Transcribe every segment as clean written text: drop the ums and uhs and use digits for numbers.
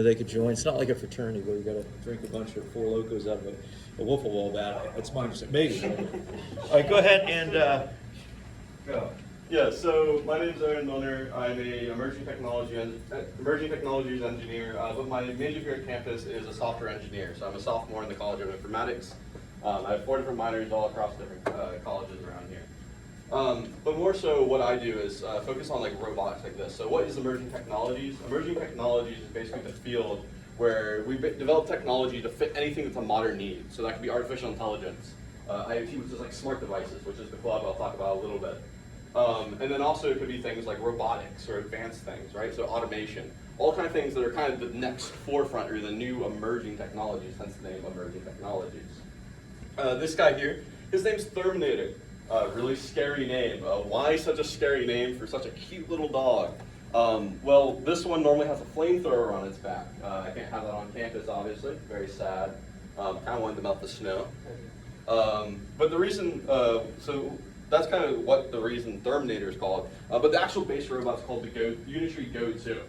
they could join. It's not like a fraternity where you got to drink a bunch of Four Locos out of a wiffle ball bat. That's my understanding. Maybe. All right, go ahead and go. Yeah, so my name is Aaron Milner. I'm a emerging technologies engineer, but my major here at campus is a software engineer. So I'm a sophomore in the College of Informatics. I have 4 different minors all across different colleges around here. But more so what I do is focus on like robotics like this. So what is emerging technologies? Emerging technologies is basically the field where we develop technology to fit anything that's a modern need. So that could be artificial intelligence, IoT, which is like smart devices, which is the club I'll talk about a little bit. And then also it could be things like robotics or advanced things, right? So automation, all kind of things that are kind of the next forefront or the new emerging technologies, hence the name emerging technologies. This guy here, his name's Terminator. Really scary name. Why such a scary name for such a cute little dog? Well, this one normally has a flamethrower on its back. I can't have that on campus, obviously. Very sad. Kind of wanted to melt the snow. But the reason, so that's kind of what the reason Terminator is called. But the actual base robot is called the Unitary Go 2.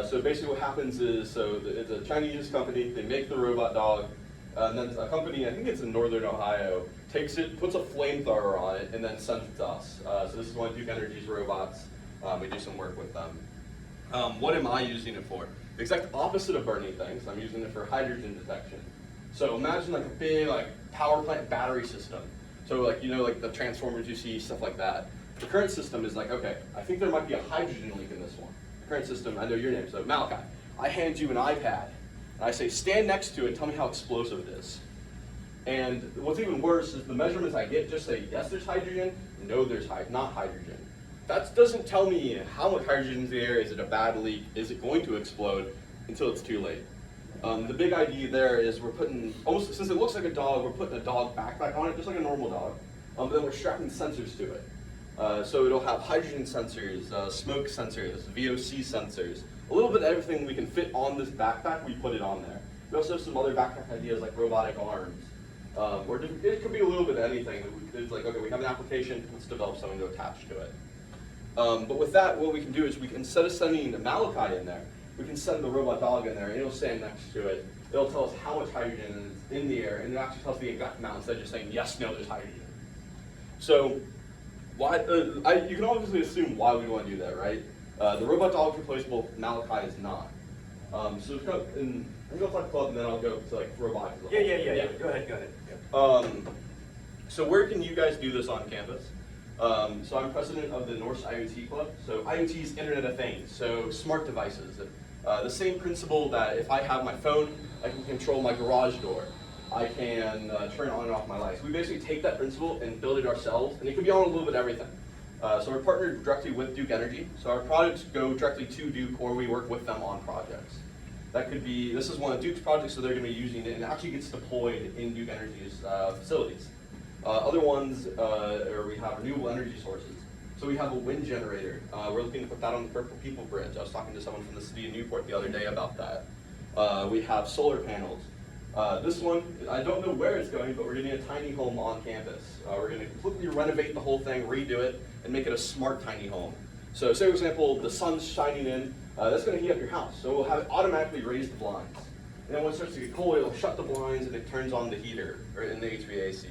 So basically what happens is, it's a Chinese company, they make the robot dog, and then a company, I think it's in northern Ohio, takes it, puts a flamethrower on it, and then sends it to us. So this is one of Duke Energy's robots. We do some work with them. What am I using it for? The exact opposite of burning things. I'm using it for hydrogen detection. So imagine like a big power plant battery system. So like the transformers you see, stuff like that. The current system is like, okay, I think there might be a hydrogen leak in this one. The current system, I know your name, so Malachi. I hand you an iPad, and I say, stand next to it and tell me how explosive it is. And what's even worse is the measurements I get just say, yes, there's hydrogen, no, there's not hydrogen. That doesn't tell me how much hydrogen is in the air, is it a bad leak, is it going to explode, until it's too late. The big idea there is we're putting, almost since it looks like a dog, we're putting a dog backpack on it, just like a normal dog. But then we're strapping sensors to it. So it'll have hydrogen sensors, smoke sensors, VOC sensors, a little bit of everything we can fit on this backpack, we put it on there. We also have some other backpack ideas like robotic arms. Or it could be a little bit of anything. It's like, okay, we have an application, let's develop something to attach to it. But with that, what we can do is instead of sending the Malachi in there, we can send the robot dog in there, and it'll stand next to it. It'll tell us how much hydrogen is in the air, and it actually tells the exact amount instead of just saying, yes, no, there's hydrogen. So why? You can obviously assume why we want to do that, right? The robot dog is replaceable, Malachi is not. So I'm going to talk club, and then I'll go to robotics. Yeah. Go ahead. So where can you guys do this on campus? So I'm president of the Norse IoT Club. So IoT is Internet of Things, so smart devices. The same principle that if I have my phone, I can control my garage door. I can turn on and off my lights. We basically take that principle and build it ourselves, and it can be on a little bit of everything. So we're partnered directly with Duke Energy. So our products go directly to Duke, or we work with them on projects. That could be, this is one of Duke's projects, so they're going to be using it, and it actually gets deployed in Duke Energy's facilities. Other ones, we have renewable energy sources. So we have a wind generator. We're looking to put that on the Purple People Bridge. I was talking to someone from the city of Newport the other day about that. We have solar panels. This one, I don't know where it's going, but we're getting a tiny home on campus. We're going to completely renovate the whole thing, redo it, and make it a smart tiny home. So say, for example, the sun's shining in, that's going to heat up your house. So we'll have it automatically raise the blinds. And then when it starts to get cold, it'll shut the blinds and it turns on the heater, or in the HVAC.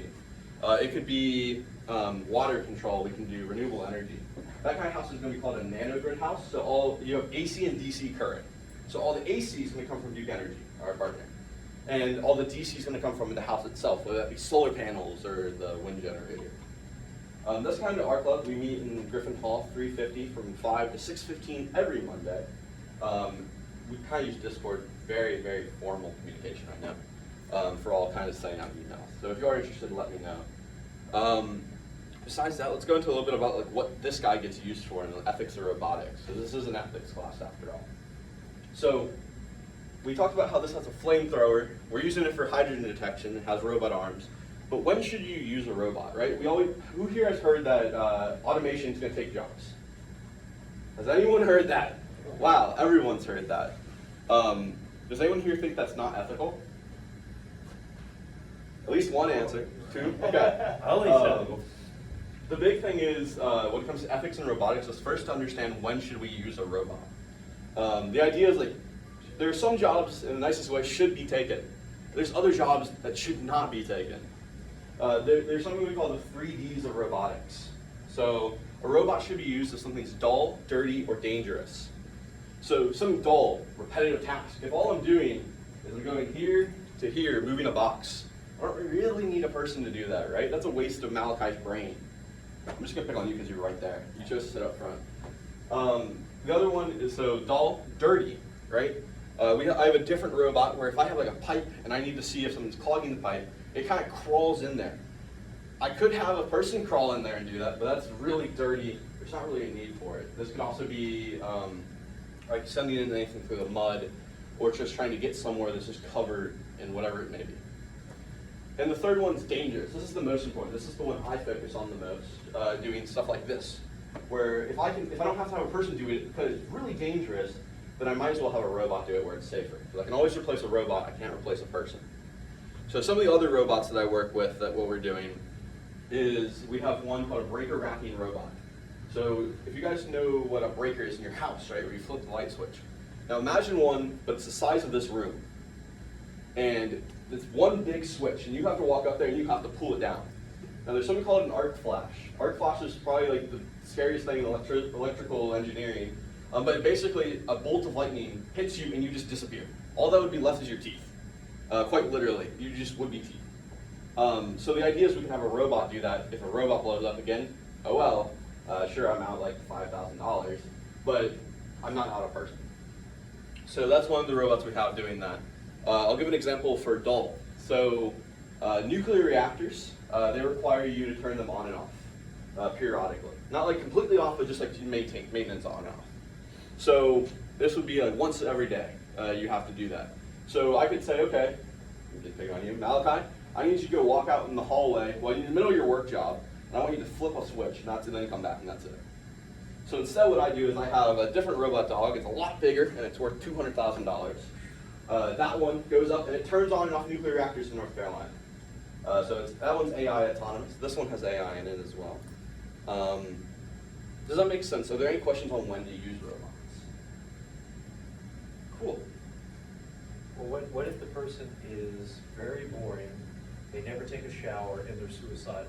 It could be water control. We can do renewable energy. That kind of house is going to be called a nanogrid house. So you have AC and DC current. So all the AC is going to come from Duke Energy, our partner. And all the DC is going to come from the house itself, whether that be solar panels or the wind generator. That's kind of our club. We meet in Griffin Hall, 350, from 5 to 6:15 every Monday. We kind of use Discord, very, very formal communication right now, for all kind of sending out emails. So if you are interested, let me know. Besides that, let's go into a little bit about what this guy gets used for in ethics or robotics. So this is an ethics class after all. So we talked about how this has a flamethrower. We're using it for hydrogen detection. It has robot arms. But when should you use a robot, right? Who here has heard that automation is going to take jobs? Has anyone heard that? Wow, everyone's heard that. Does anyone here think that's not ethical? At least one answer. 2? Okay. Only so. The big thing is, when it comes to ethics and robotics, is first to understand when should we use a robot. The idea is there are some jobs, in the nicest way, should be taken. There's other jobs that should not be taken. There's something we call the 3Ds of robotics. So a robot should be used if something's dull, dirty, or dangerous. So something dull, repetitive task. If all I'm doing is I'm going here to here, moving a box, I don't really need a person to do that, right? That's a waste of Malachi's brain. I'm just gonna pick on you because you're right there. You chose to sit up front. The other one is so dull, dirty, right? I have a different robot where if I have like a pipe and I need to see if something's clogging the pipe, it kind of crawls in there. I could have a person crawl in there and do that, but that's really dirty. There's not really a need for it. This could also be like sending in anything through the mud, or just trying to get somewhere that's just covered in whatever it may be. And the third one's dangerous. This is the most important. This is the one I focus on the most, doing stuff like this, where if I don't have to have a person do it because it's really dangerous, then I might as well have a robot do it where it's safer. Because I can always replace a robot, I can't replace a person. So some of the other robots that I work with, that what we're doing, is we have one called a breaker racking robot. So if you guys know what a breaker is in your house, right, where you flip the light switch. Now imagine one, but it's the size of this room. And it's one big switch, and you have to walk up there and you have to pull it down. Now there's something called an arc flash. Arc flash is probably like the scariest thing in electrical engineering. But basically, a bolt of lightning hits you and you just disappear. All that would be left is your teeth. Quite literally, you just would be teeth. So the idea is we can have a robot do that. If a robot blows up again, oh well, sure, I'm out like $5,000, but I'm not out a person. So that's one of the robots we have doing that. I'll give an example for dull. So nuclear reactors, they require you to turn them on and off periodically. Not like completely off, but just like maintenance on and off. So this would be like once every day you have to do that. So I could say, okay, I'm just picking on you, Malachi, I need you to go walk out in the hallway while you're in the middle of your work job, and I want you to flip a switch, and then come back, and that's it. So instead what I do is I have a different robot dog. It's a lot bigger, and it's worth $200,000. That one goes up, and it turns on and off nuclear reactors in North Carolina. So that one's AI autonomous. This one has AI in it as well. Does that make sense? Are there any questions on when to use robots? Cool. Well, what if the person is very boring, they never take a shower, and they're suicidal?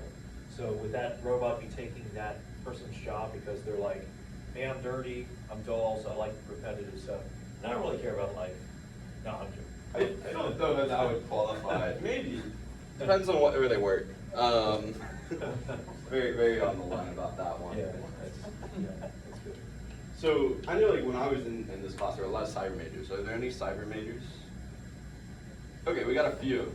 So would that robot be taking that person's job because they're like, hey, I'm dirty, I'm dull, so I like repetitive stuff, and I don't really care about life? No, I'm joking. I don't know that would qualify. Maybe. Depends on where they work. Very, very on the line about that one. Yeah, that's good. So I know, like when I was in this class, there were a lot of cyber majors. Are there any cyber majors? Okay, we got a few.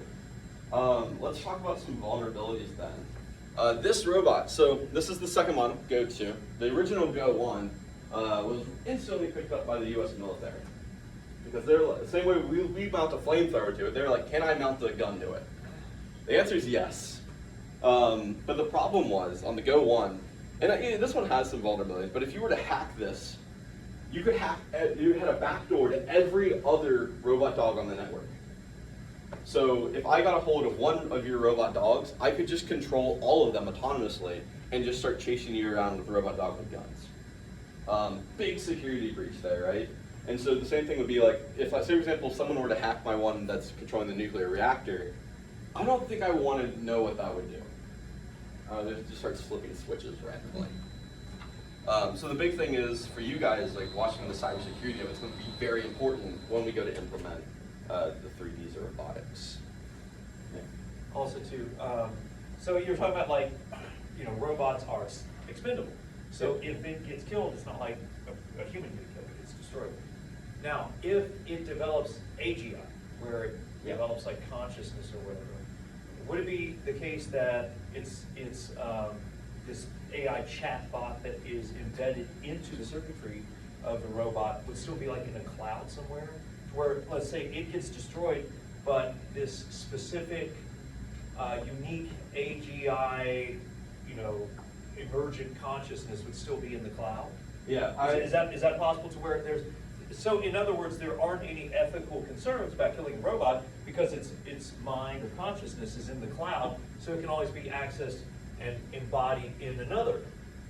Let's talk about some vulnerabilities then. This robot, so this is the second one, Go 2. The original Go 1 was instantly picked up by the US military. Because they're like, the same way we mount a flamethrower to it, they're like, can I mount a gun to it? The answer is yes. But the problem was, on the Go 1, and this one has some vulnerabilities, but if you were to hack this, you could hack, you had a backdoor to every other robot dog on the network. So if I got a hold of one of your robot dogs, I could just control all of them autonomously and just start chasing you around with robot dogs with guns. Big security breach there, right? And so the same thing would be like, if I say, for example, someone were to hack my one that's controlling the nuclear reactor, I don't think I want to know what that would do. It just starts flipping switches randomly. So the big thing is, for you guys, like watching the cybersecurity of it's going to be very important when we go to implement the 3Ds of robotics. Yeah. Also too, so you're talking about like, robots are expendable. So if it gets killed, it's not like a human getting killed, it gets destroyed. Now, if it develops AGI, where it develops like consciousness or whatever, would it be the case that it's this AI chatbot that is embedded into the circuitry of the robot would still be like in a cloud somewhere? Where, let's say, it gets destroyed, but this specific, unique AGI, emergent consciousness would still be in the cloud? Yeah. Is that possible to where there's, so in other words, there aren't any ethical concerns about killing a robot because its mind or consciousness is in the cloud, so it can always be accessed and embodied in another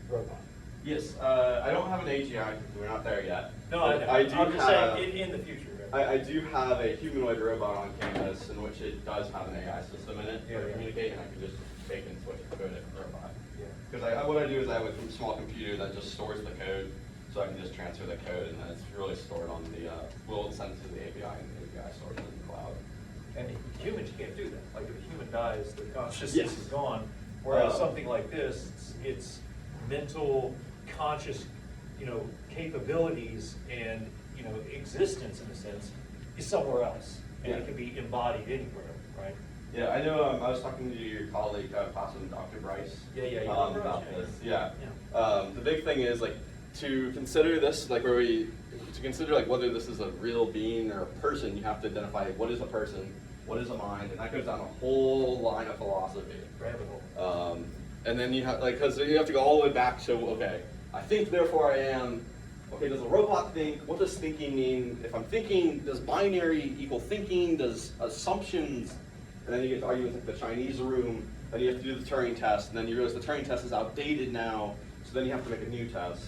robot? Yes, I don't have an AGI because we're not there yet. No, I know. I do I'm just have, saying in the future, right? I do have a humanoid robot on campus in which it does have an AI system in it Yeah, to yeah. communicate, and I can just bake and switch and code it for the robot. Yeah. Because what I do is I have a small computer that just stores the code, so I can just transfer the code, and then it's really stored on the, we'll send it to the API, and the API stores it in the cloud. And humans can't do that. Like if a human dies, the consciousness Yes. is gone. Whereas Um, something like this, it's mental, conscious, capabilities and, existence in a sense is somewhere else. And Yeah. it can be embodied anywhere, right? Yeah, I know, I was talking to your colleague, possibly Dr. Bryce. Yeah, yeah, yeah. About Yeah. this, yeah. Yeah. The big thing is like, to consider this, like to consider like whether this is a real being or a person, you have to identify what is a person, what is a mind, and that goes down a whole line of philosophy. Rabbit hole. And then you have, because you have to go all the way back, so, okay, I think, therefore I am. Okay, does a robot think? What does thinking mean? If I'm thinking, does binary equal thinking? Does assumptions? And then you get to argue with like the Chinese room, then you have to do the Turing test, and then you realize the Turing test is outdated now, so then you have to make a new test.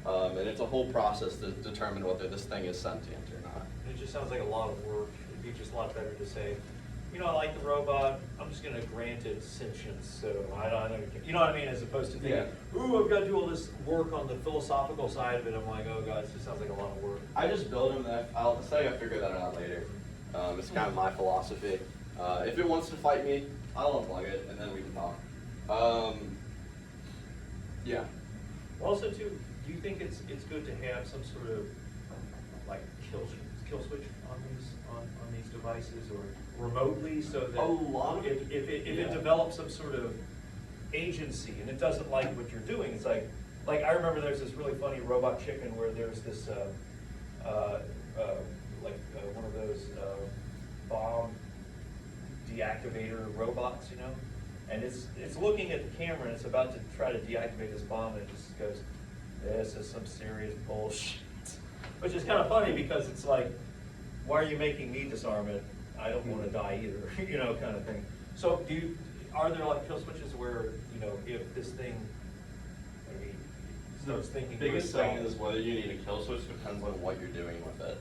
And it's a whole process to determine whether this thing is sentient or not. It just sounds like a lot of work. It'd be just a lot better to say, I like the robot, I'm just gonna grant it sentience, so I don't, you know what I mean, as opposed to thinking, Yeah. ooh, I've got to do all this work on the philosophical side of it. I'm like, oh god, it just sounds like a lot of work. I just build them, and I'll say I figure that out later. It's kind of my philosophy. If it wants to fight me, I'll unplug it, and then we can talk. Yeah. Also too, do you think it's good to have some sort of like kill switch on these devices or remotely so that A lot of if it yeah. develops some sort of agency and it doesn't like what you're doing, it's like I remember there's this really funny robot chicken where there's this one of those bomb deactivator robots, and it's looking at the camera and it's about to try to deactivate this bomb and it just goes, this is some serious bullshit. Which is kind of funny because it's like, why are you making me disarm it? I don't want to die either, kind of thing. So are there like kill switches where, if this thing, starts thinking? The biggest thing is whether you need a kill switch depends on what you're doing with it.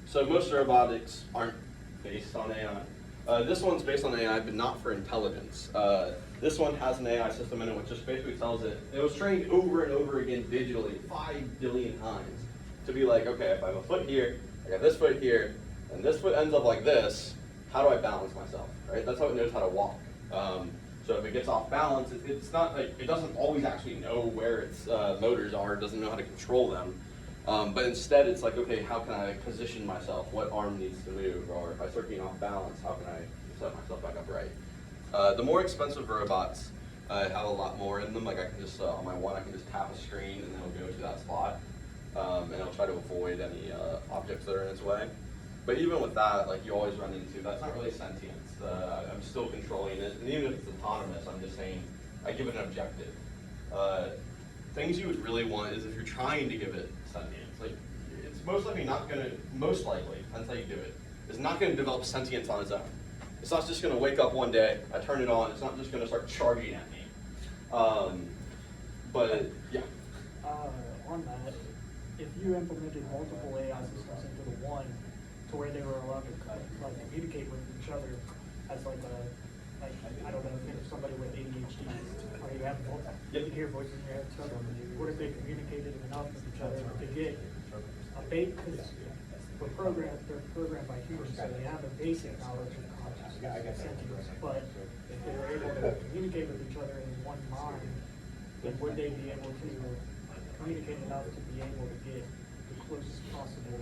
So most robotics aren't based on AI. This one's based on AI, but not for intelligence. This one has an AI system in it which just basically tells it was trained over and over again digitally 5 billion times to be like, okay, if I have a foot here, I got this foot here, and this foot ends up like this, how do I balance myself, right? That's how it knows how to walk. So if it gets off balance, it's not like, it doesn't always actually know where its motors are, it doesn't know how to control them. But instead it's like, okay, how can I position myself? What arm needs to move? Or if I start getting off balance, how can I set myself back upright? The more expensive robots have a lot more in them. Like I can just, on my one, I can just tap a screen and then it'll go to that spot. And it'll try to avoid any objects that are in its way. But even with that, like you always run into, that's not really sentience. I'm still controlling it. And even if it's autonomous, I'm just saying, I give it an objective. Things you would really want is if you're trying to give it sentience, like it's most likely, depends how you do it, is not gonna develop sentience on its own. It's not just gonna wake up one day, I turn it on, it's not just gonna start charging at me. But yeah. On that, if you implemented multiple AI systems into the one to where they were allowed to communicate with each other as I don't know, think of somebody with ADHD, or you have you hear voices in your head, so what if they communicated enough with each other to get a because they're programmed by humans, so they have a basic knowledge of consciousness and sentience, but if they were able to communicate with each other in one mind, then would they be able to communicate enough to be able to get the closest possible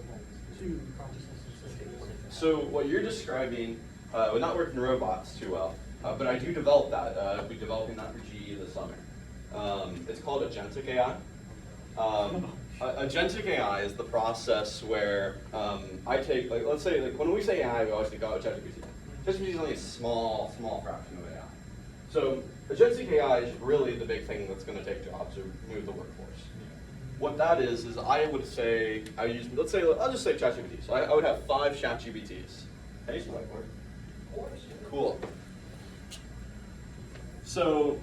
to consciousness and sentience? So what you're describing would not work in robots too well, but I do develop that. I'll be developing that for GE this summer. It's called agentic AI. Agentic AI is the process where I take, like, let's say, like when we say AI, we always think, oh, ChatGPT. ChatGPT is only a small fraction of AI. So agentic AI is really the big thing that's going to take jobs or move the workforce. What that is I would say, I'll just say ChatGPT. So I would have 5 ChatGPTs. Can I use the whiteboard? Of course. Cool. So,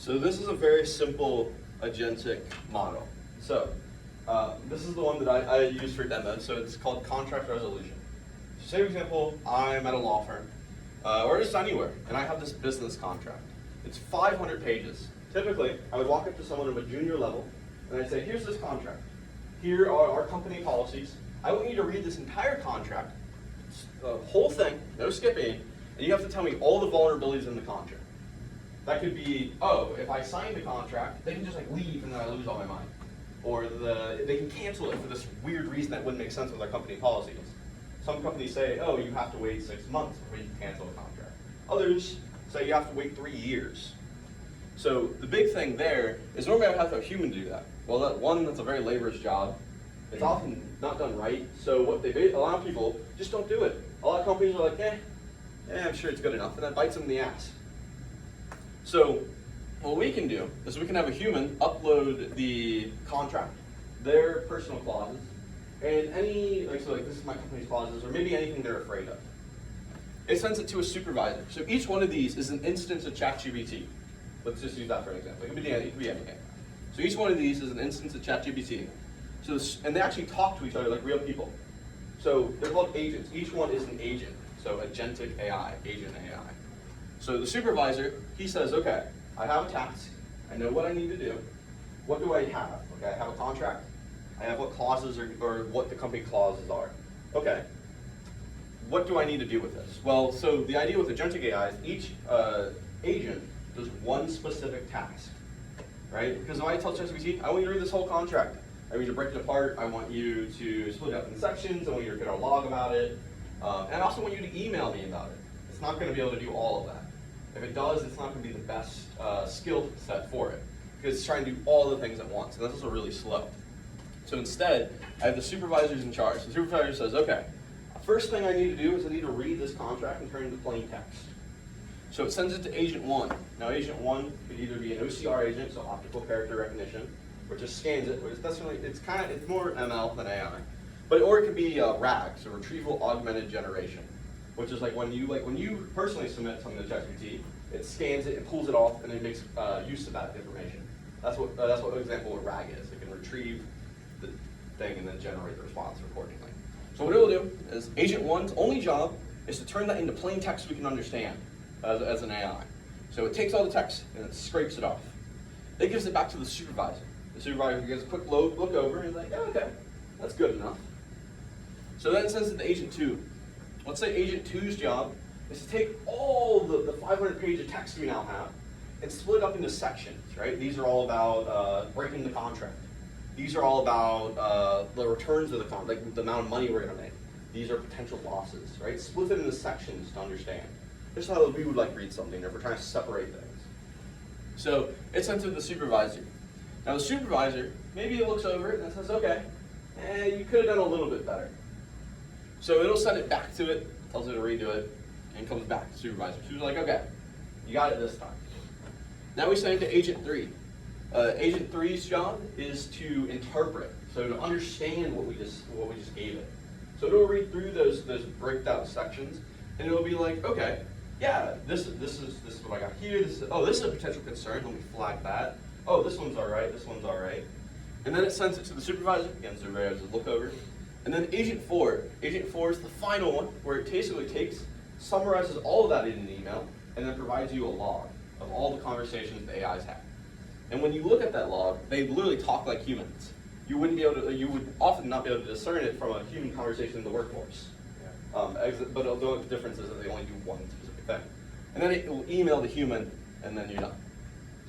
So this is a very simple agentic model. So this is the one that I use for demo. So it's called contract resolution. So say, for example, I'm at a law firm or just anywhere, and I have this business contract. It's 500 pages. Typically, I would walk up to someone of a junior level, and I'd say, here's this contract. Here are our company policies. I want you to read this entire contract, the whole thing, no skipping, and you have to tell me all the vulnerabilities in the contract. That could be, oh, if I sign the contract, they can just like leave and then I lose all my money. Or they can cancel it for this weird reason that wouldn't make sense with our company policies. Some companies say, oh, you have to wait 6 months before you can cancel a contract. Others say you have to wait 3 years. So the big thing there is normally I would have to have a human do that. Well, that's a very laborious job. It's often not done right. So what a lot of people just don't do it. A lot of companies are like, I'm sure it's good enough, and that bites them in the ass. So what we can do is we can have a human upload the contract, their personal clauses, and any, this is my company's clauses, or maybe anything they're afraid of. It sends it to a supervisor. So each one of these is an instance of ChatGPT. Let's just use that for an example. It could be anything. So each one of these is an instance of ChatGPT. So and they actually talk to each other like real people. So they're called agents. Each one is an agent. So agentic AI, agent AI. So the supervisor, he says, okay, I have a task. I know what I need to do. What do I have? Okay, I have a contract. I have what clauses or what the company clauses are. Okay. What do I need to do with this? Well, so the idea with agentic AI is each agent does one specific task, right? Because if I tell ChatGPT, I want you to read this whole contract. I want you to break it apart. I want you to split it up in sections. I want you to get a log about it. And I also want you to email me about it. It's not going to be able to do all of that. If it does, it's not going to be the best skill set for it, because it's trying to do all the things at once, and that's also really slow. So instead, I have the supervisors in charge. The supervisor says, okay, first thing I need to do is I need to read this contract and turn it into plain text. So it sends it to Agent 1. Now Agent 1 could either be an OCR agent, so optical character recognition, which just scans it. It's more ML than AI. Or it could be RAG, so retrieval augmented generation, which is like when you personally submit something to ChatGPT, it scans it and pulls it off, and it makes use of that information. That's what example what RAG is. It can retrieve the thing and then generate the response accordingly. So what it will do is Agent 1's only job is to turn that into plain text we can understand as an AI. So it takes all the text and it scrapes it off. It gives it back to the supervisor. The supervisor gets a quick look over and is like, oh, okay, that's good enough. So then it sends it to Agent 2. Let's say Agent 2's job is to take all the 500 page of text we now have and split it up into sections, right? These are all about breaking the contract. These are all about the returns of the contract, like the amount of money we're going to make. These are potential losses, right? Split it into sections to understand. This is how we would like read something if we're trying to separate things. So it's sent to the supervisor. Now the supervisor, maybe it looks over it and says, okay, you could have done a little bit better. So it'll send it back to it, tells it to redo it, and comes back to the supervisor. She's like, okay, you got it this time. Now we send it to Agent 3. Agent 3's job is to interpret, so to understand what we just gave it. So it'll read through those breaked out sections, and it'll be like, okay, yeah, this is what I got here. This is a potential concern. Let me flag that. Oh, this one's all right. This one's all right. And then it sends it to the supervisor. Again, supervisor has to look over. And then Agent 4. Agent 4 is the final one, where it basically summarizes all of that in an email, and then provides you a log of all the conversations the AI's had. And when you look at that log, they literally talk like humans. You would often not be able to discern it from a human conversation in the workforce. But the only difference is that they only do one specific thing. And then it will email the human, and then you're done.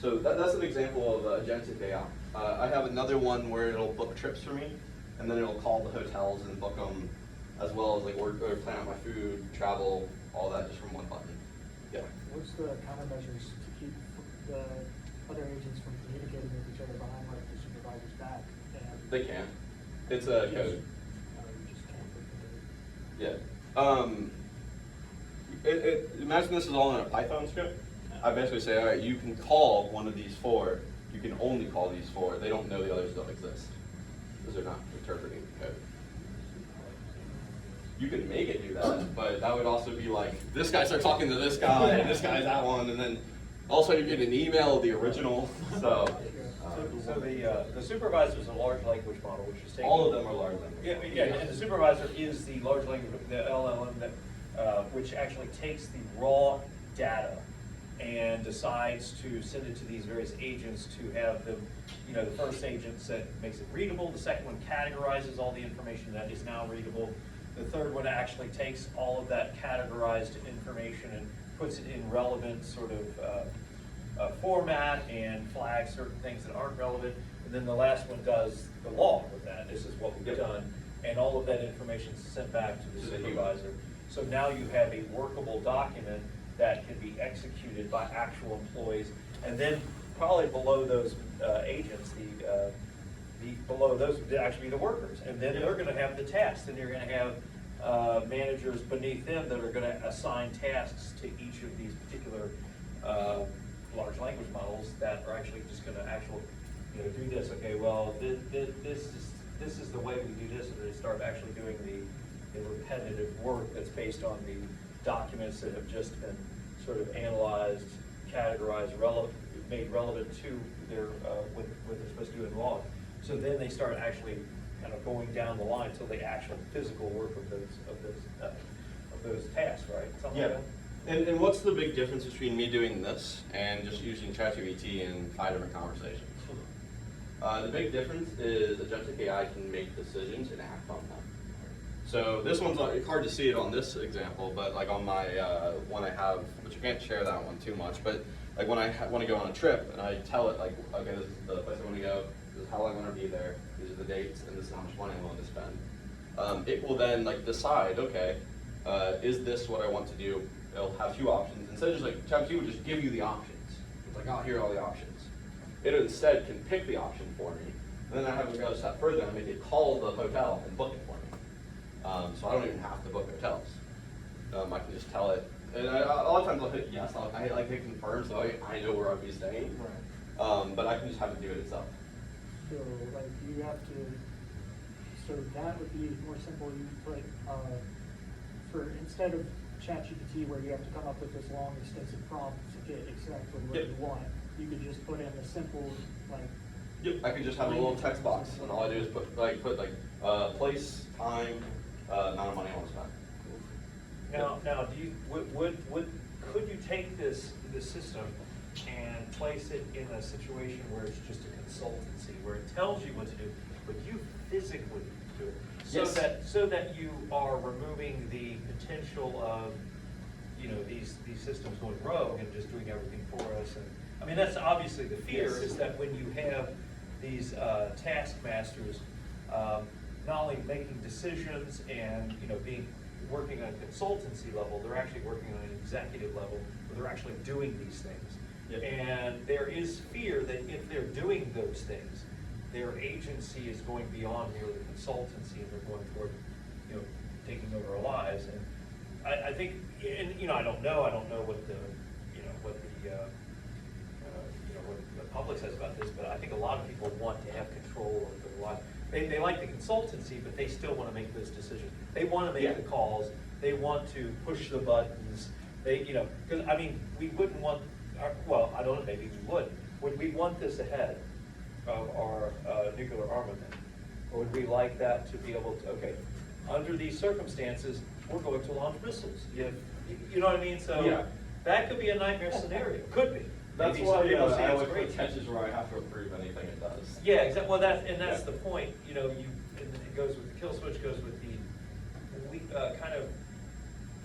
So that's an example of agentic AI. I have another one where it'll book trips for me, and then it'll call the hotels and book them, as well as or plan out my food, travel, all that just from one button. Yeah. What's the countermeasures to keep the other agents from communicating with each other behind like the supervisor's back? They can. It's a code. You just can't put Yeah. Imagine this is all in a Python script. I basically say, all right, you can call one of these 4. You can only call these 4. They don't know the others don't exist, because they're not interpreting the code. You can make it do that, but that would also be like, this guy starts talking to this guy, and this guy's that one, and then Also, you get an email of the original, so. So the supervisor is a large language model, which is taking. All of them are large language. Yeah, and the supervisor is the large language, the LLM that, which actually takes the raw data and decides to send it to these various agents to have them, the first agent makes it readable, the second one categorizes all the information that is now readable, the third one actually takes all of that categorized information and puts it in relevant sort of format and flags certain things that aren't relevant, and then the last one does the log with that. This is what we've done, and all of that information is sent back to the supervisor. So now you have a workable document that can be executed by actual employees, and then probably below those agents, below those would actually be the workers, and then they're going to have the tasks, and you're going to have managers beneath them that are going to assign tasks to each of these particular large language models that are actually just going to do this. Okay, well, this is the way we do this, and they start actually doing the repetitive work that's based on the documents that have just been sort of analyzed, categorized, made relevant to their what they're supposed to do in log. So then they start actually kind of going down the line till the actual physical work of those tasks, right? Something like Yeah. that? And what's the big difference between me doing this and just using ChatGPT in 5 different conversations? The big difference is agentic AI can make decisions and act on them. So this one's it's hard to see it on this example, but like on my one I have, which I can't share that one too much, but like when I want to go on a trip and I tell it like, okay, this is the place I want to go, this is how I want to be there, these are the dates, and this is how much money I'm willing to spend. It will then like decide, okay, is this what I want to do? It'll have 2 options. Instead of just like, ChatGPT would just give you the options. It's like, oh, here are all the options. It instead can pick the option for me, and then I have to go a step further and make it call the hotel and book it for me. So I don't even have to book hotels. I can just tell it, and a lot of times I'll hit yes, I like hit confirm, so I know where I'll be staying. Right. But I can just have it do it itself. So, like, you have to, so that would be more simple, you put, instead of ChatGPT where you have to come up with this long extensive prompt to get exactly what Yep. you want, you could just put in a simple, like. Yep. I could just have a little text box, and all I do is put place, time, amount of money I want to spend. Now, do you, could you take this system and place it in a situation where it's just a consultancy, where it tells you what to do, but you physically do it? So that you are removing the potential of, these systems going rogue and just doing everything for us. And I mean, that's obviously the fear, is that when you have these taskmasters not only making decisions and working on a consultancy level, they're actually working on an executive level where they're actually doing these things. Yep. And there is fear that if they're doing those things, their agency is going beyond merely consultancy, and they're going toward, taking over our lives. And I think, and I don't know what the public says about this, but I think a lot of people want to have control of their life. They like the consultancy, but they still want to make those decisions. They want to make the calls. They want to push the buttons. Because I mean, we wouldn't want. I don't know. Maybe we would. Would we want this ahead of our nuclear armament, or would we like that to be able to? Okay, under these circumstances, we're going to launch missiles. You know what I mean? So that could be a nightmare scenario. Could be. that's Maybe why some people say I it's always great. put catches where I have to approve anything it does. Yeah, exactly. Well, that's Yeah. the point. And it goes with the kill switch. Goes with the kind of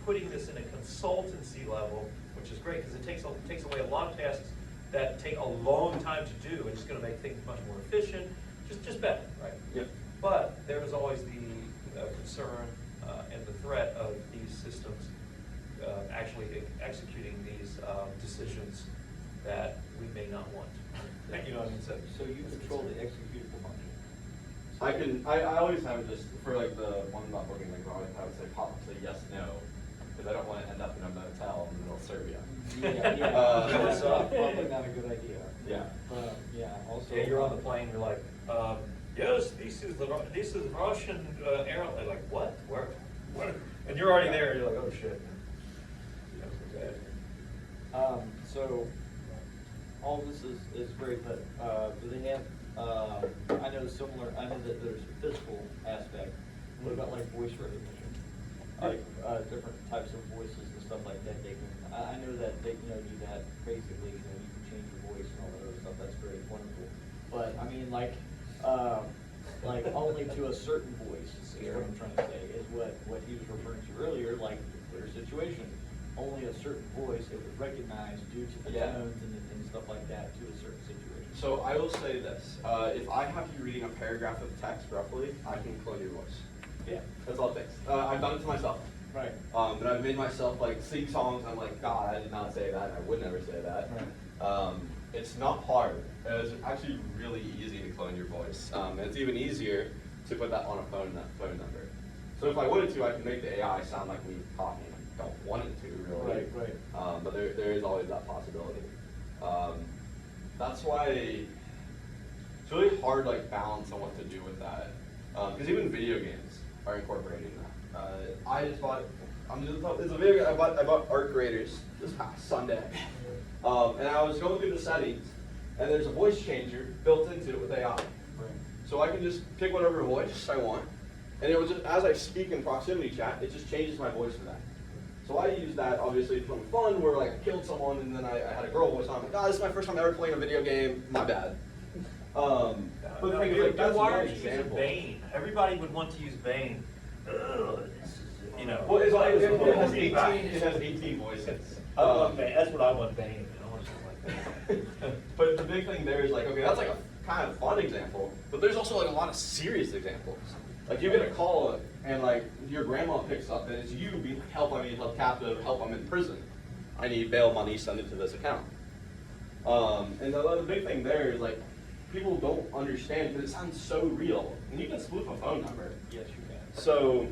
putting this in a consultancy level, which is great because it takes away a lot of tasks that take a long time to do, and it's going to make things much more efficient, just better, right? Yep. But there is always the concern and the threat of these systems actually executing these decisions that we may not want. You know what I mean? So you control the executable function. I always have it just for like the one about booking, like I always have it say pop up, say yes, no, because I don't want to end up in a motel in the middle of Serbia. That's probably not a good idea. Yeah. Also. Yeah, you're on the plane. You're like, yes, this is Russian airline. Like what? Where? And you're already there. You're like, oh shit. So all this is great, but, do they have, I know that there's a physical aspect. What about like voice recognition? Like, different types of voices and stuff like that, they can, I know that they, do that basically, you can change your voice and all that other stuff, that's great, wonderful. But, I mean, like only to a certain voice is what I'm trying to say, is what he was referring to earlier, like the Twitter situation. Only a certain voice it would recognize due to the tones and stuff like that to a certain situation. So I will say this, if I have you reading a paragraph of text roughly, I can clone your voice. Yeah. That's all it takes. I've done it to myself. Right. And I've made myself like sing songs. I'm like, God, I did not say that. I would never say that. Right. It's not hard. It's actually really easy to clone your voice. And it's even easier to put that on a phone number. So if I wanted to, I could make the AI sound like me talking. I don't want it to really. Right. But there is always that possibility. That's why it's really hard like balance on what to do with that. Because even video games are incorporating that. I just bought, it's a video game, I bought Art Creators this past Sunday. And I was going through the settings, and there's a voice changer built into it with AI. Right. So I can just pick whatever voice I want, and it will just, as I speak in proximity chat, it just changes my voice for that. So I use that obviously for fun, where like I killed someone, and then I had a girl voice on. I'm like, oh, this is my first time ever playing a video game. My bad. But the thing is, like, that's why one are you using example. Bane? Everybody would want to use Bane. Ugh, this is, Well, it's like, it has It 18, it has 18 voices. I want Bane. That's what I want Bane. I want something like that. But the big thing there is like, okay, that's like a kind of fun example, but there's also like a lot of serious examples. Like you get a call and like your grandma picks up and it's you being like, help, I need held captive, help, I'm in prison. I need bail money, send it to this account. And the big thing there is like, people don't understand because it sounds so real. And you can spoof a phone number. Yes, you can. So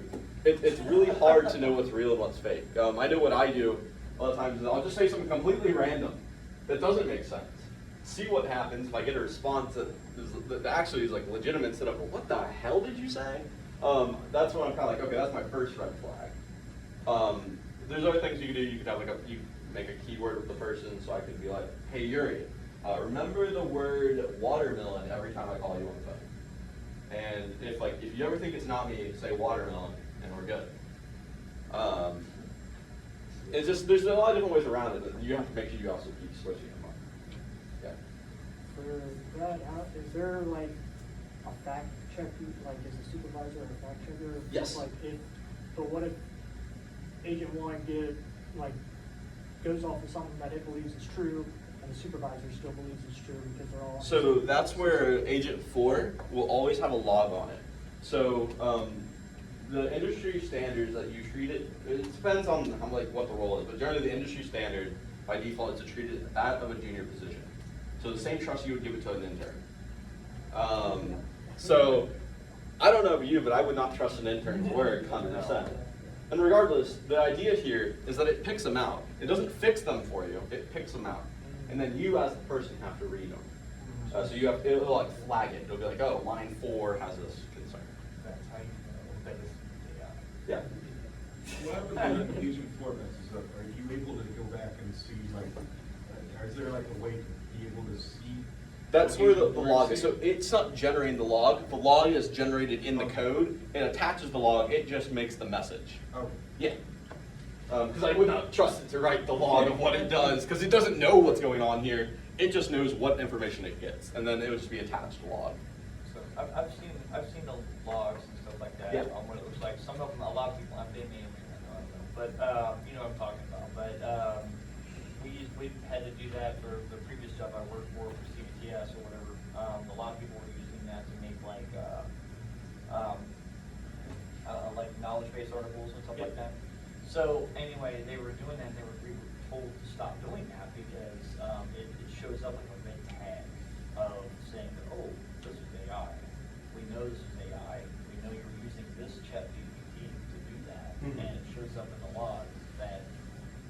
it's really hard to know what's real and what's fake. I know what I do a lot of times is I'll just say something completely random that doesn't make sense. See what happens if I get a response that actually is like legitimate instead of, well, what the hell did you say? That's when I'm kind of like, okay, that's my first red flag. There's other things you can do. You could have like you make a keyword with the person, so I could be like, hey Yuri, remember the word watermelon every time I call you on the phone. And if you ever think it's not me, say watermelon, and we're good. It's just there's a lot of different ways around it. That you have to make sure you also keep switching them up. Yeah. For that, is there like a fact check, like is a supervisor or a fact checker? Yes. Like what if Agent 1 goes off of something that it believes is true, and the supervisor still believes it's true because they're all. So that's where Agent 4 will always have a log on it. So the industry standards that you treat it depends on what the role is, but generally the industry standard by default is to treat it that of a junior position. So the same trust you would give it to an intern. So I don't know about you, but I would not trust an intern's word 100%. And regardless, the idea here is that it picks them out. It doesn't fix them for you, it picks them out. And then you as the person have to read them. So it'll like flag it. It'll be like, oh, line 4 has this concern. That's how you know that is, Yeah. What happens when Agent 4 messes up? Are you able to go back and see, is there like a way to be able to see? That's where the Agent 4 log is. is So it's not generating the log. The log is generated in the code. It attaches the log. It just makes the message. Oh, Yeah. Because I would not trust it to write the log of what it does, because it doesn't know what's going on here. It just knows what information it gets, and then it would just be attached to log. So I've seen the logs and stuff like that. Yeah. On what it looks like. Some of them, a lot of people have been named, I don't know, but you know what I'm talking about. But we had to do that for the previous job I worked for CBTS or whatever. A lot of people were using that to make like knowledge-based articles and stuff like that. So anyway, they were doing that. We were told to stop doing that because it shows up like a red tag of saying that, oh, this is AI. We know this is AI. We know you're using this ChatGPT to do that, Mhm. and it shows up in the log that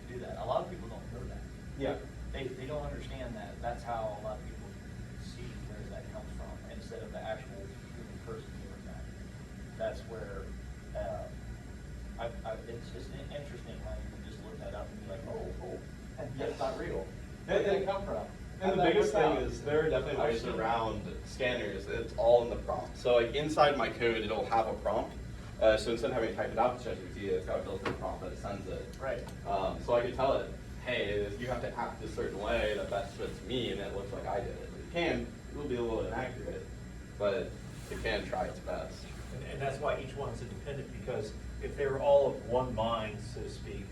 you do that. A lot of people don't know that. Yeah. They don't understand that. That's how a lot of people see where that comes from instead of the actual human person doing that. That's where it's just interesting how you can just look that up and be like, oh, that's not real. Where did that come from? And the biggest thing is there are definitely ways around scanners. It's all in the prompt. So like inside my code, it'll have a prompt. So instead of having to type it out to ChatGPT, it's got a built-in prompt that it sends it. Right. So I can tell it, hey, you have to act a certain way that best fits me, and it looks like I did it. It will be a little inaccurate, but it can try its best. And that's why each one's independent, because if they were all of one mind, so to speak,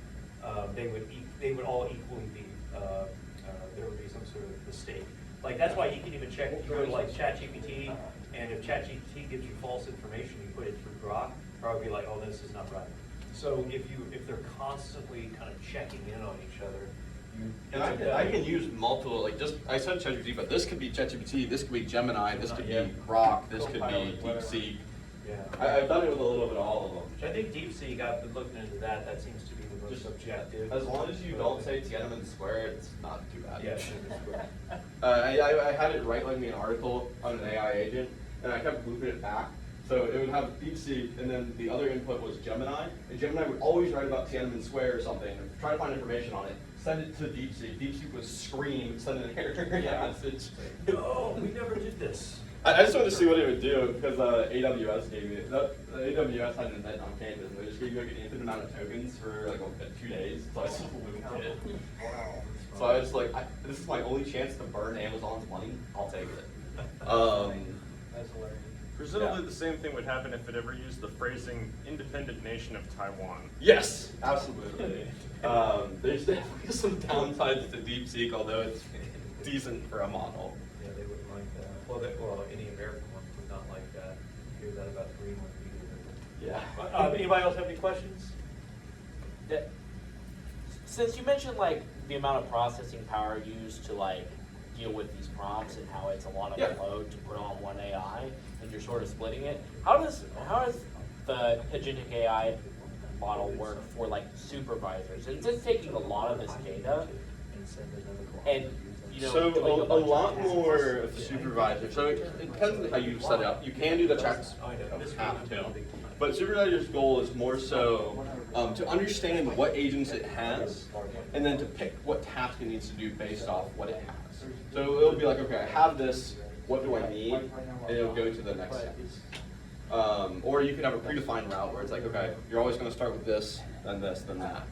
they would all equally be, there would be some sort of mistake. Like, that's why you can even check, you go to like ChatGPT, and if ChatGPT gives you false information, you put it through Grok, probably be like, oh, this is not right. So if they're constantly kind of checking in on each other, And I can use multiple, like I said ChatGPT, but this could be ChatGPT, this could be Gemini, this could be Grok, this could be DeepSeek. yeah. I've done it with a little bit of all of them. I think DeepSeek, I've been looking into that, that seems to be the most objective. As long as you don't say Tiananmen Square, it's not too bad. Yeah. I had it write like me an article on an AI agent, and I kept looping it back. So it would have DeepSeek, and then the other input was Gemini, and Gemini would always write about Tiananmen Square or something, try to find information on it, send it to DeepSeek. DeepSeek would scream, send an error message. No, we never did this. I just wanted to see what it would do, because AWS gave me, AWS had an event on campus, and they just gave you like an infinite amount of tokens for like 2 days, so I just looped it. So I was like, this is my only chance to burn Amazon's money, I'll take it. That's hilarious. Presumably Yeah. the same thing would happen if it ever used the phrasing independent nation of Taiwan. Yes, absolutely. There's definitely some downsides to DeepSeek, although it's decent for a model. Yeah, they wouldn't like that. Well, any American one would not like that. Hear that about Greenland either. Yeah. Anybody else have any questions? That- Since you mentioned like the amount of processing power used to like deal with these prompts and how it's a lot of Yeah. load to put on one AI, and you're sort of splitting it, how does the agentic AI model work for like supervisors? It's just taking a lot of this data and So doing a bunch of lot tasks. more of the supervisor. So it depends on how you set it up. You can do the checks, I know. you have to. But supervisor's goal is more so to understand what agents it has, and then to pick what task it needs to do based off what it has. So it'll be like, okay, I have this, what do I need? And it'll go to the next steps. Or you can have a predefined route where it's like, okay, you're always going to start with this, then that.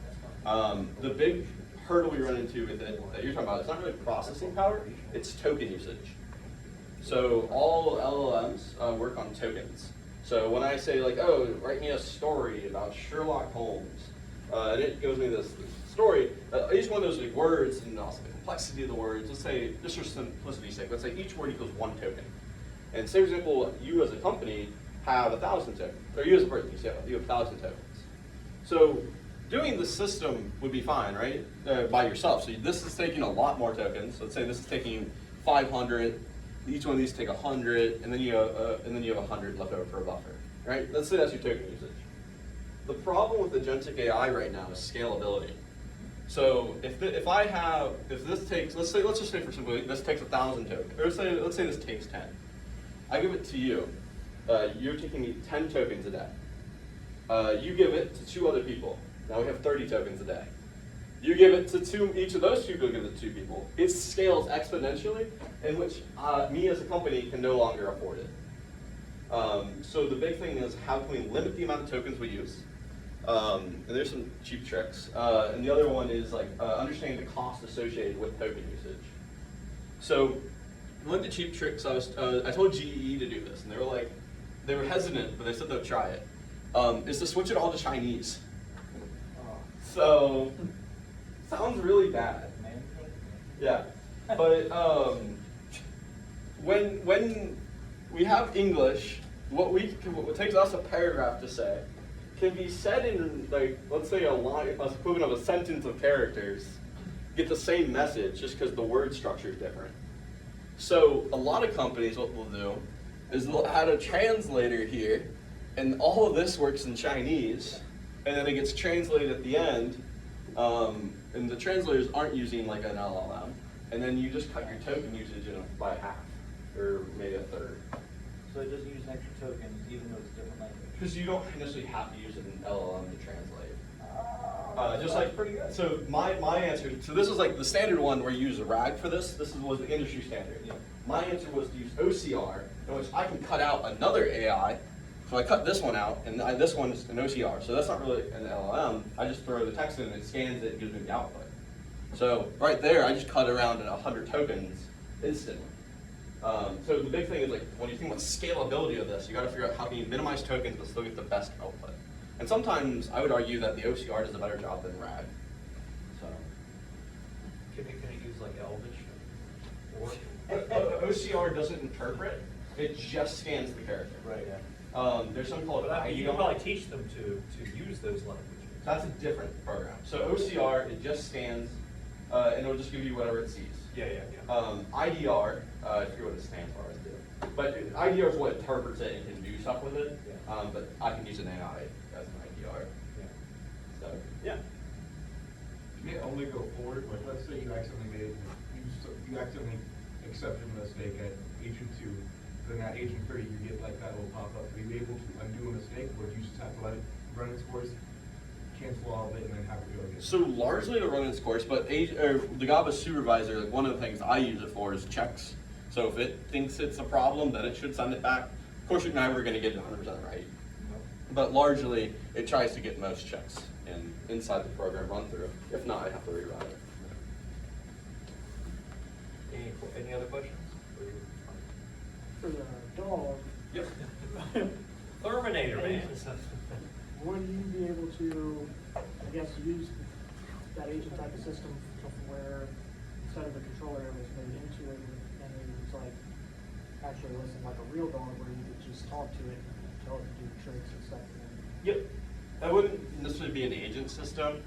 The big hurdle we run into with it that you're talking about, it's not really processing power, it's token usage. So all LLMs work on tokens. So when I say like, oh, write me a story about Sherlock Holmes, and it gives me this story, each one of those like, words and also the complexity of the words, let's say, just for simplicity's sake, let's say each word equals 1 token. And say, for example, you as a company have 1,000 tokens, or you as a person, you have 1,000 tokens. So doing the system would be fine, right, by yourself. So this is taking a lot more tokens. Let's say this is taking 500. Each one of these take 100, and then you have 100 left over for a buffer, right? Let's say that's your token usage. The problem with agentic AI right now is scalability. So if this takes, let's just say for simplicity, this takes 1,000 tokens, or let's say this takes 10. I give it to you. You're taking 10 tokens a day. You give it to 2 other people. Now we have 30 tokens a day. You give it to each of those 2 people give it to 2 people. It scales exponentially, in which me as a company can no longer afford it. So the big thing is how can we limit the amount of tokens we use? And there's some cheap tricks. And the other one is like understanding the cost associated with token usage. So one of the cheap tricks I told GE to do this, and they were hesitant, but they said they'll try it. Is to switch it all to Chinese. So sounds really bad. Yeah, but when we have English, what takes us a paragraph to say can be said in like, let's say a line, equivalent of a sentence of characters, get the same message just because the word structure is different. So a lot of companies, what they'll do is they'll add a translator here, and all of this works in Chinese, and then it gets translated at the end, and the translators aren't using like an LLM, and then you just cut your token usage by half, or maybe a third. So it doesn't use an extra token, even though it's different language. Because you don't necessarily have to use an LLM to translate. Just like, so my answer, so this is like the standard one where you use a RAG for this. This was the industry standard. My answer was to use OCR, in which I can cut out another AI. So I cut this one out, and this one is an OCR. So that's not really an LLM. I just throw the text in, it scans it, and gives me the output. So right there, I just cut around 100 tokens instantly. So the big thing is, like, when you think about scalability of this, you got to figure out how can you minimize tokens but still get the best output. And sometimes I would argue that the OCR does a better job than RAG. So Can it use like Elvish? OCR doesn't interpret; it just scans the character. Right. There's something called But I mean, you IDR. can probably teach them to use those languages. That's a different program. So OCR, it just scans, and it'll just give you whatever it sees. Yeah. IDR, I forget what it stands for, but IDR is what interprets it and can do stuff with it. But I can use an AI as an IDR. So yeah. May it only go forward, like, let's say you accidentally accepted a mistake at agent 2, then at agent 3 you get like that little pop-up. Are you able to undo a mistake, or do you just have to let it run its course, cancel all of it, and then have it go again? So largely it'll run its course, but the GABA supervisor, like one of the things I use it for is checks. So if it thinks it's a problem, then it should send it back. Of course, you're never going to get it 100% right, but largely it tries to get most checks inside the program run through. If not, I have to rewrite it. Any other questions? For the dog, Yep. Terminator, man. would you be able to, I guess, use that agent type of system to where instead of the controller it was made into it and it was like actually listen like a real dog where you could just talk to it and tell it to do tricks and stuff? Yep. That wouldn't necessarily be an agent system.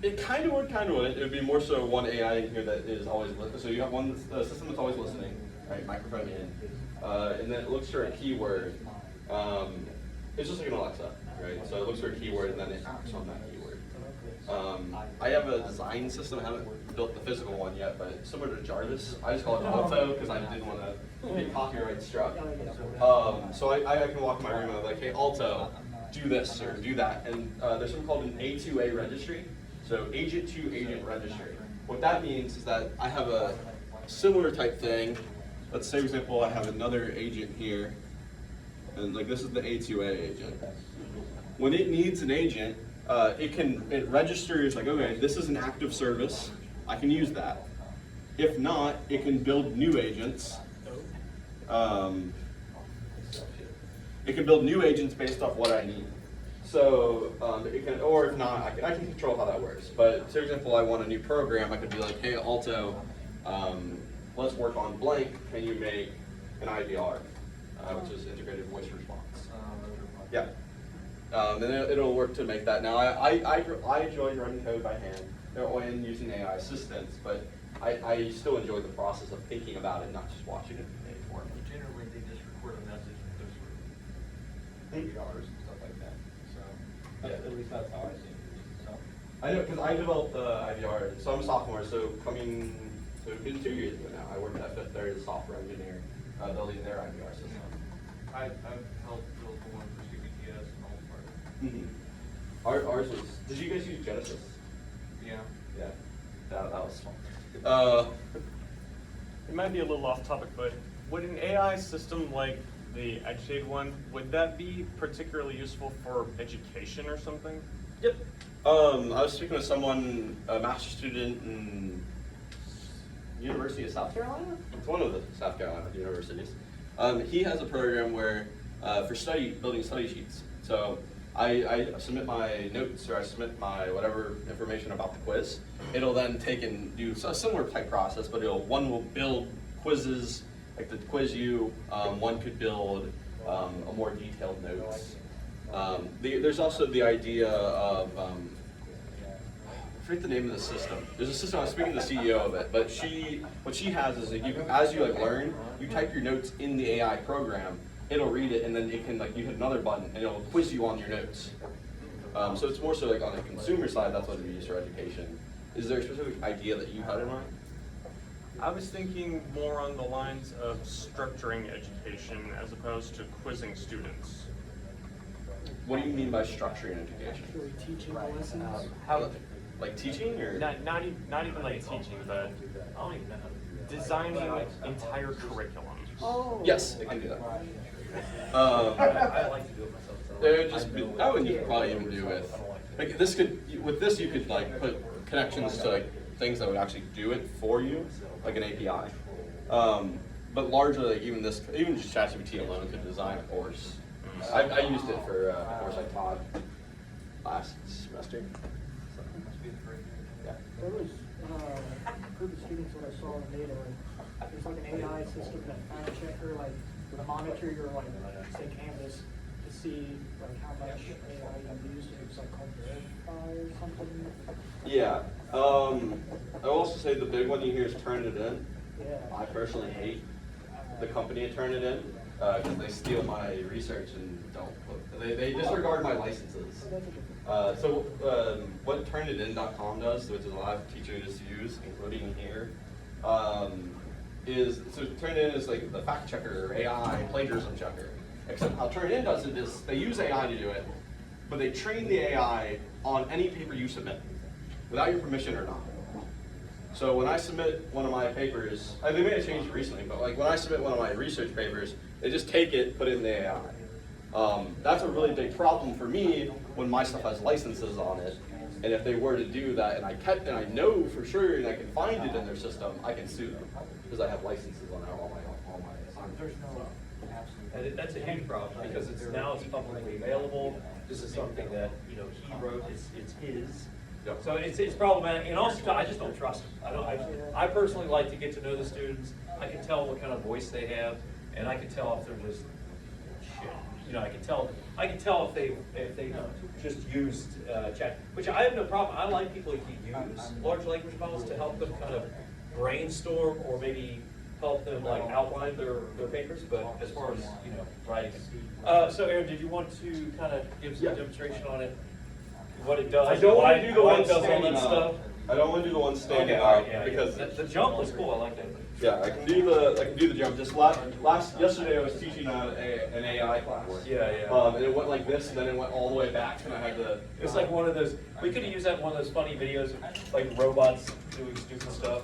It kind of would, kind of wouldn't. It would be more so one AI in here that is always listening. So you have one system that's always listening, right? Microphone in, and then it looks for a keyword. It's just like an Alexa, right? So it looks for a keyword and then it acts on that keyword. I have a design system. I haven't built the physical one yet, but similar to Jarvis. I just call it Alto because I didn't want to be copyright struck. So I can walk in my room and I'm like, hey, Alto, do this or do that. And there's something called an A2A registry. So agent to agent registry. What that means is that I have a similar type thing. Let's say, for example, I have another agent here, and like this is the A2A agent. When it needs an agent, it registers like, okay, this is an active service. I can use that. If not, it can build new agents. It can build new agents based off what I need. So it can, or if not, I can control how that works. But for example, I want a new program. I could be like, hey, Alto, let's work on blank. Can you make an IVR, which is integrated voice response? Yeah. And it'll work to make that. Now, I enjoy running code by hand and using AI assistants, but I still enjoy the process of thinking about it, not just watching it made for me. Generally, they just record a message and goes through APRs and stuff like that. So at least that's how I see it. So I know, because I developed IVR, so I'm a sophomore, so it's been 2 years ago now. I worked at Fifth Third as a software engineer, building their IVR system. I've helped build the one for CBTS and all part. Ours was, did you guys use Genesis? Yeah. Yeah, that was fun. It might be a little off topic, but would an AI system like the Educate one, would that be particularly useful for education or something? Yep. I was speaking with someone, a master's student in University of South Carolina. It's one of the South Carolina universities. He has a program where for building study sheets. So I submit my notes or I submit my whatever information about the quiz. It'll then take and do a similar type process, but one will build quizzes like the quiz you. One could build a more detailed notes. There's also the idea of I forget the name of the system. There's a system. I was speaking to the CEO of it, but what she has is that as you learn, you type your notes in the AI program. It'll read it, and then it can you hit another button, and it'll quiz you on your notes. So it's more so on the consumer side. That's what it is for education. Is there a specific idea that you had in mind? I was thinking more on the lines of structuring education as opposed to quizzing students. What do you mean by structuring education? Really teaching the lessons. How, Like teaching or? not even like teaching, but I don't even know. Designing entire curriculum. Oh. Yes, it can do that. I like to do it myself, so. It would just be, that one you could probably even do with, like this could, with this you could like put connections to like things that would actually do it for you, like an API. But largely, like even this, even just ChatGPT alone could design a course. I used it for a course I taught last semester. So, yeah. There was a group of students that I saw in data, like, there's like an AI system that fact checker, like, to monitor your, like, say Canvas, to see, like, how much AI you used, it was like called Verify or something. Yeah. I will also say the big one you hear is Turnitin. Yeah. I personally hate the company at Turnitin because they steal my research and don't put, they disregard my licenses. What Turnitin.com does, which is a lot of teachers use, including here, is, so Turnitin is like the fact checker or AI plagiarism checker. Except how Turnitin does it is they use AI to do it, but they train the AI on any paper you submit, without your permission or not. So when I submit one of my papers, they may have changed recently, but like when I submit one of my research papers, they just take it, put it in the AI. That's a really big problem for me when my stuff has licenses on it. And if they were to do that, and I know for sure, and I can find it in their system, I can sue them because I have licenses on all my. There's no absolute. And that's a huge problem, because now it's publicly available, this is something that, you know, he wrote, it's his. Yep. So it's problematic, and also, I just don't trust them. I personally like to get to know the students, I can tell what kind of voice they have, and I can tell if they're just shit. You know, I can tell if they just used chat, which I have no problem. I like people who can use large language models to help them kind of brainstorm or maybe help them like outline their papers. But as far as, you know, writing, so Aaron, did you want to kind of give some demonstration on it, what it does? I don't want to do the why one it does all standing that up. stuff? I don't want to do the one standing Okay, all right, up yeah, because the jump was cool. I like that. yeah, I can do the jump. Just yesterday I was teaching an AI class. Yeah, yeah. And it went like this, and then it went all the way back, and I had to. It's like one of those. We could have used that in one of those funny videos of like robots doing stupid stuff.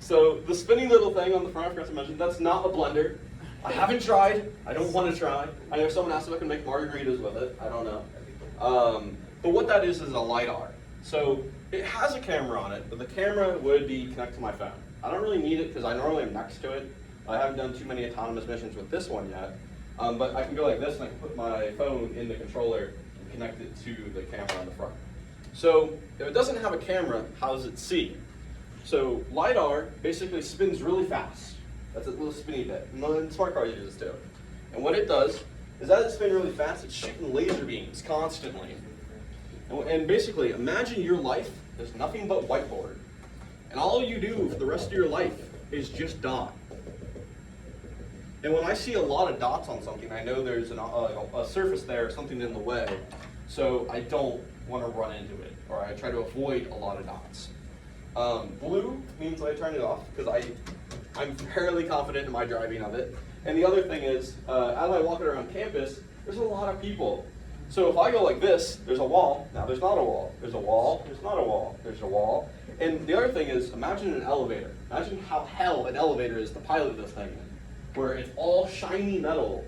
So the spinny little thing on the front, I forgot to mention, that's not a blender. I haven't tried. I don't want to try. I know someone asked if I can make margaritas with it. I don't know. But what that is a LiDAR. So it has a camera on it, but the camera would be connected to my phone. I don't really need it because I normally am next to it. I haven't done too many autonomous missions with this one yet. But I can go like this and I can put my phone in the controller and connect it to the camera on the front. So if it doesn't have a camera, how does it see? So LiDAR basically spins really fast. That's a little spinny bit. And smart cars use this too. And what it does is as it spins really fast, it's shooting laser beams constantly. And basically, imagine your life is nothing but whiteboard. And all you do for the rest of your life is just dot. And when I see a lot of dots on something, I know there's a surface there, something in the way. So I don't want to run into it, or I try to avoid a lot of dots. Blue means I turn it off because I'm fairly confident in my driving of it. And the other thing is, as I walk around campus, there's a lot of people. So if I go like this, there's a wall, now there's not a wall. There's a wall, there's not a wall, there's a wall. And the other thing is, imagine an elevator. Imagine how hell an elevator is to pilot this thing in, where it's all shiny metal,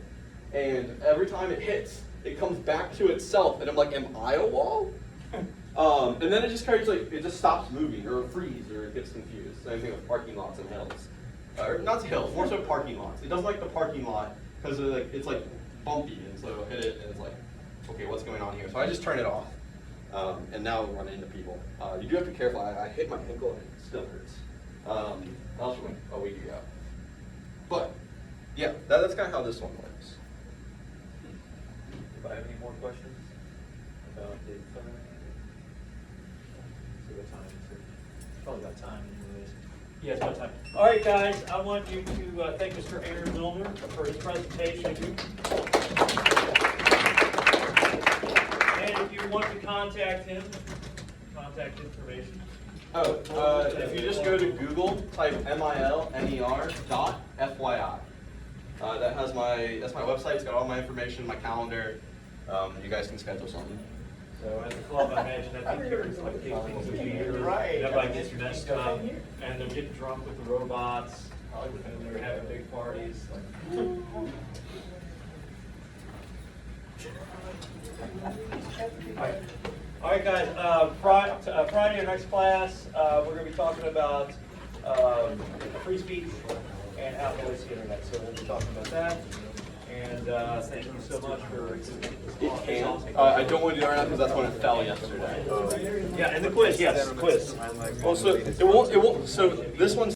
and every time it hits, it comes back to itself, and I'm like, am I a wall? And then it just kind of like, it just stops moving, or freeze, or it gets confused. Same thing with parking lots and hills. Or not hills, more so parking lots. It doesn't like the parking lot, because it's like bumpy, and so it'll hit it, and it's like, okay, what's going on here? So I just turn it off, and now I'll run into people. You do have to be careful. I hit my ankle and it still hurts. That was from a week ago. But, yeah, that's kind of how this one works. Do I have any more questions about the phone? See what time is it? Probably got time anyways. Yeah, it's about time. All right, guys, I want you to thank Mr. Aaron Milner for his presentation. And if you want to contact him, contact information. If you just go to Google, type MILNER.FYI. That's my website. It's got all my information, my calendar. You guys can schedule something. So at the club, I imagine that big here, it's like big things of year. Right. Everybody gets messed up, and they're getting drunk with the robots, and they're having big parties. All right, guys, Friday, our next class, we're gonna be talking about free speech and how to police the internet. So we'll be talking about that. And thank you so much for. I don't want to do it right now because that's when it fell yesterday. Yeah, and the quiz, yes, quiz. Also, it won't. So this one's